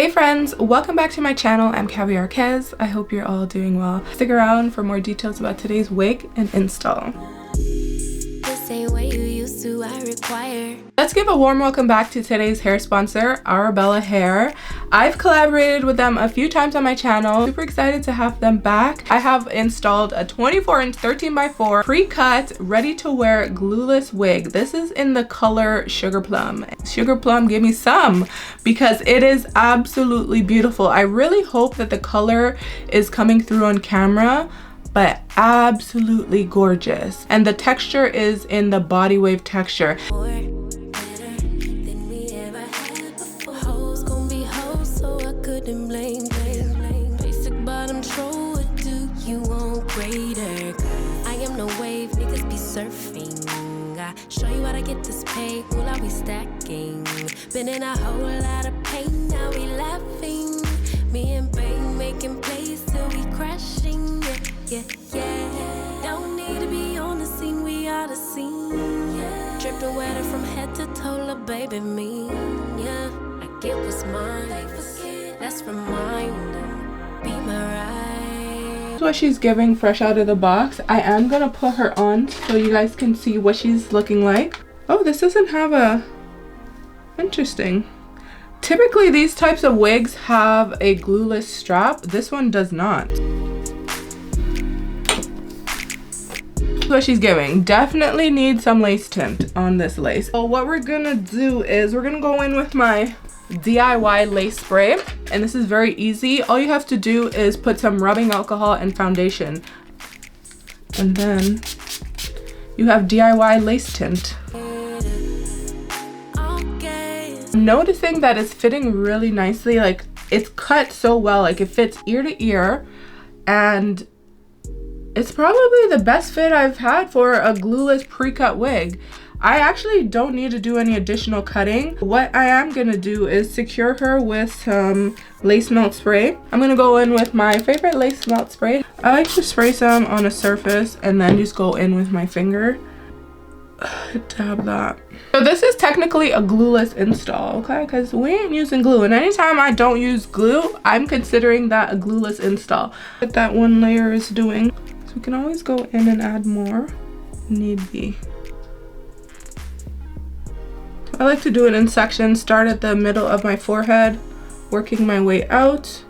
Hey friends, welcome back to my channel. I'm caviarkezzy. I hope you're all doing well. Stick around for more details about today's wig and install. Let's give a warm welcome back to today's hair sponsor, Arabella Hair. I've collaborated with them a few times on my channel. Super excited to have them back. I have installed a 24-inch 13x4 pre-cut, ready-to-wear glueless wig. This is in the color Sugar Plum. Sugar Plum, give me some, because it is absolutely beautiful. I really hope that the color is coming through on camera, but absolutely gorgeous. And the texture is in the body wave texture. Show you how to get this pay, will I be stacking? Been in a whole lot of pain, now we laughing. Me and Bang making plays till we crashing. Yeah. Don't need to be on the scene, we are the scene. Yeah. Dripping wetter from head to toe, la baby me. Yeah, I get what's mine. Let's remind them, be my ride. This is what she's giving fresh out of the box. I am gonna put her on so you guys can see what she's looking like. Oh, this doesn't have a... Interesting. Typically these types of wigs have a glueless strap. This one does not. What she's giving. Definitely need some lace tint on this lace. So what we're gonna do is we're gonna go in with my DIY lace spray, and this is very easy. All you have to do is put some rubbing alcohol and foundation, and then you have DIY lace tint. I'm noticing that it's fitting really nicely. Like, it's cut so well, like it fits ear to ear, and it's probably the best fit I've had for a glueless pre-cut wig. I actually don't need to do any additional cutting. What I am gonna do is secure her with some lace melt spray. I'm gonna go in with my favorite lace melt spray. I like to spray some on a surface and then just go in with my finger. Dab that. So this is technically a glueless install, okay? Because we ain't using glue, and anytime I don't use glue, I'm considering that a glueless install. What that one layer is doing. So we can always go in and add more, need be. I like to do it in sections. Start at the middle of my forehead, working my way out.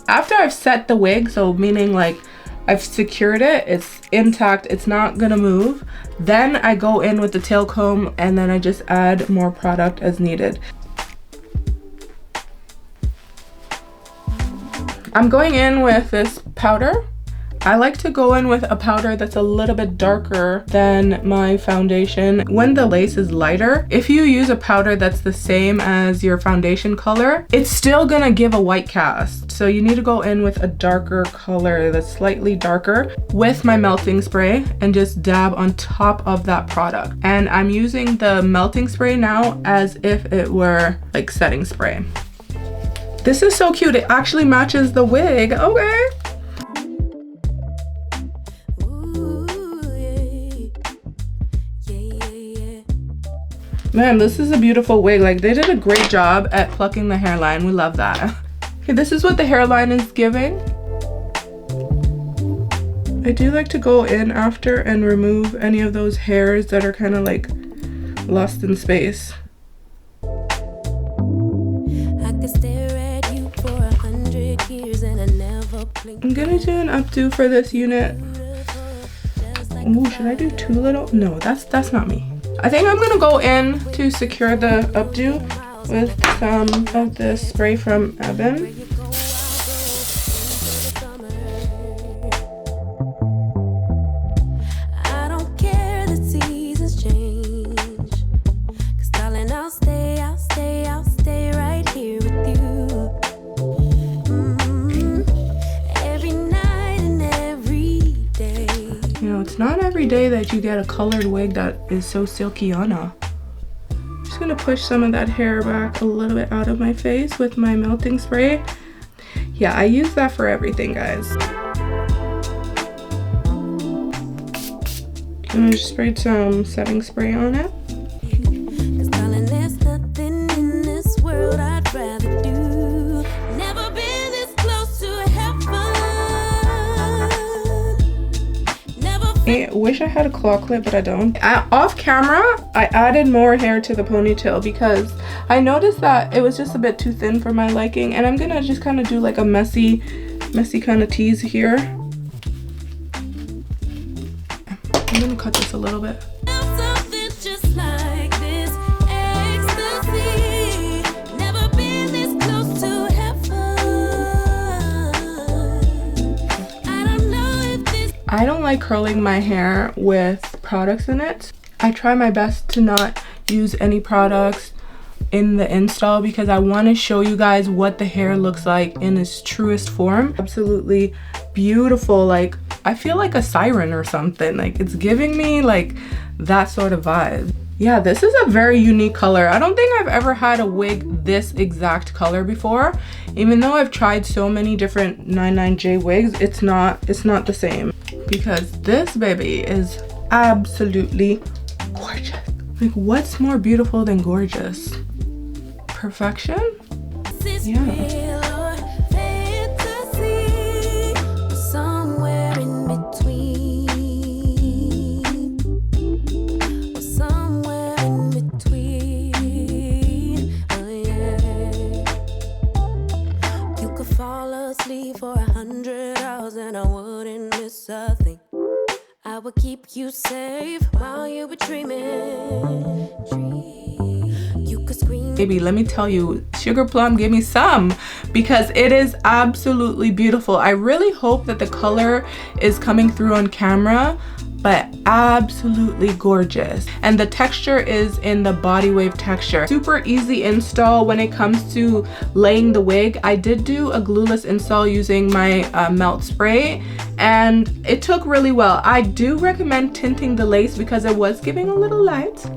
After I've set the wig, so meaning like I've secured it, it's intact, it's not gonna move, then I go in with the tail comb and then I just add more product as needed. I'm going in with this powder. I like to go in with a powder that's a little bit darker than my foundation. When the lace is lighter, if you use a powder that's the same as your foundation color, it's still gonna give a white cast. So you need to go in with a darker color that's slightly darker with my melting spray and just dab on top of that product. And I'm using the melting spray now as if it were like setting spray. This is so cute. It actually matches the wig. Okay. Man, this is a beautiful wig. Like, they did a great job at plucking the hairline. We love that. Okay, this is what the hairline is giving. I do like to go in after and remove any of those hairs that are kind of like lost in space. I'm gonna do an updo for this unit. Ooh, should I do too little? No, that's not me. I think I'm gonna go in to secure the updo with some of the spray from Evan. It's not every day that you get a colored wig that is so silky on. I'm just gonna push some of that hair back a little bit out of my face with my melting spray. Yeah, I use that for everything, guys. And I just sprayed some setting spray on it. I wish I had a claw clip, but I don't. Off camera, I added more hair to the ponytail because I noticed that it was just a bit too thin for my liking, and I'm gonna just kind of do like a messy kind of tease here. I'm gonna cut this a little bit. I don't like curling my hair with products in it. I try my best to not use any products in the install because I want to show you guys what the hair looks like in its truest form. Absolutely beautiful. Like, I feel like a siren or something. Like, it's giving me like that sort of vibe. Yeah, this is a very unique color. I don't think I've ever had a wig this exact color before. Even though I've tried so many different 99J wigs, it's not the same. Because this baby is absolutely gorgeous. Like, what's more beautiful than gorgeous? Perfection? Yeah. For 100 hours and I wouldn't miss a thing. I would keep you safe while you were dreaming. You could scream. Baby, let me tell you, Sugar Plum gave me some because it is absolutely beautiful. I really hope that the color is coming through on camera, but absolutely gorgeous. And the texture is in the body wave texture. Super easy install when it comes to laying the wig. I did do a glueless install using my melt spray, and it took really well. I do recommend tinting the lace because it was giving a little light.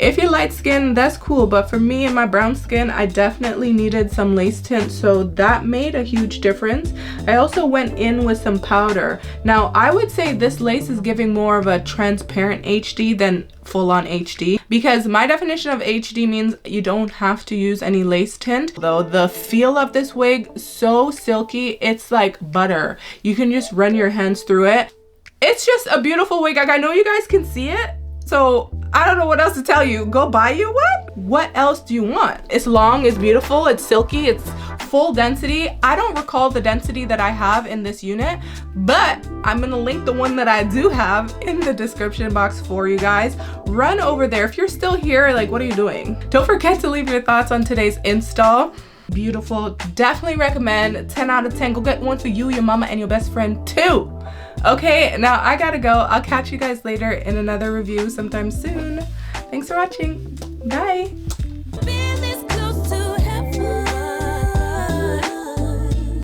If you're light skin, that's cool, but for me and my brown skin, I definitely needed some lace tint, so that made a huge difference. I also went in with some powder. Now, I would say this lace is giving more of a transparent HD than full-on HD, because my definition of HD means you don't have to use any lace tint. Though the feel of this wig, so silky, it's like butter. You can just run your hands through it. It's just a beautiful wig. Like, I know you guys can see it, so I don't know what else to tell you. Go buy you one. What else do you want? It's long, it's beautiful, it's silky, it's full density. I don't recall the density that I have in this unit, but I'm gonna link the one that I do have in the description box for you guys. Run over there. If you're still here, like, what are you doing? Don't forget to leave your thoughts on today's install. Beautiful. Definitely recommend. 10 out of 10. Go get one for you, your mama, and your best friend too. Okay, now I gotta go. I'll catch you guys later in another review sometime soon. Thanks for watching. Bye.